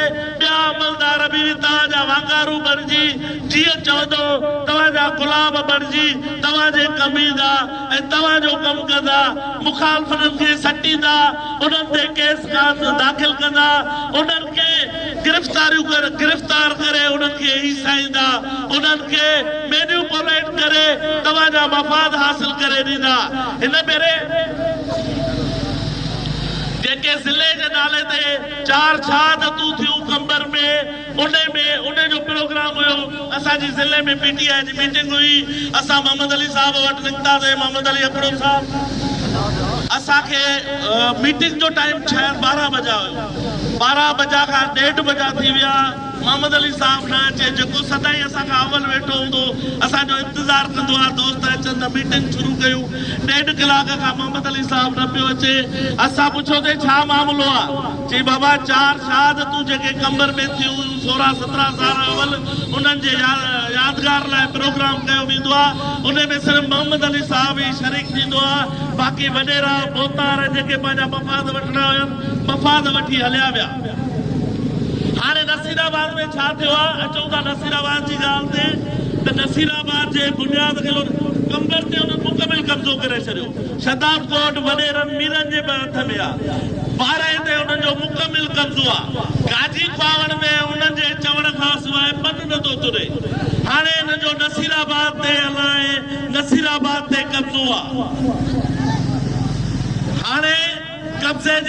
ॿिया अमलदार बि तव्हांजा वांगारू बणिजी जीअं चवंदो तव्हांजा गुलाम बणिजी तव्हांजे कम ईंदा ऐं तव्हांजो कमु कंदा मुखालफ़नि खे सटींदा उन्हनि ते केस दाख़िल कंदा उन्हनि खे गिरफ़्तार करे उन्हनि खे हिसाईंदा उन्हनि खे मैन्युपुलेट करे तव्हांजा मफ़ाद हासिल करे ॾींदा। हिन भेरे जेके ज़िले जे नाले ते 4 शहादतूं थियूं कंबर में उन जो प्रोग्राम हुयो असांजी ज़िले में पीटीआई जी मीटिंग हुई असां मोहम्मद अली साहब वटि निकितासीं मोहम्मद अली अकड़ो साहब असांखे मीटिंग जो टाइम 12 बजा हुयो 12 बजा खां 1:30 बजा थी विया मोहम्मद अली साहब न अचे जेको सदाईं असांखां अवल वेठो हूंदो असांजो इंतज़ार कंदो आहे दोस्त अचनि मीटिंग शुरू कयूं 1.5 कलाक खां मोहम्मद अली साहब न पियो अचे असां पुछियोसीं छा मामलो आहे चई बाबा 4 शहादतूं जेके कंबर में थियूं 16-17 साल अवल उन्हनि जे यादगार लाइ प्रोग्राम कयो वेंदो आहे उन में सिर्फ़ु मोहम्मद अली साहब ई शरीक थींदो आहे बाक़ी वॾेरा बोतार जेके पंहिंजा मफ़ाद वठणा हुआ मफ़ाद वठी हलिया विया। हाणे नसीराबाद में छा थियो आहे अचूं था नसीराबाद जी ॻाल्हि ते त नसीराबाद जे बुनियाद खे कंबर ते उन्हनि मुकमिल कब्ज़ो करे छॾियो शदाब कोट वॾेरनि मीरनि जे हथ में आहे 12 ते उन्हनि जो मुकमिल कब्ज़ो आहे गाजी पावण में उन्हनि जे चवण खां सवाइ पन नथो तुरे हाणे हिन जो नसीराबाद ते अलाए नसीराबाद ते कब्ज़ो आहे हाणे कब्ज़े जे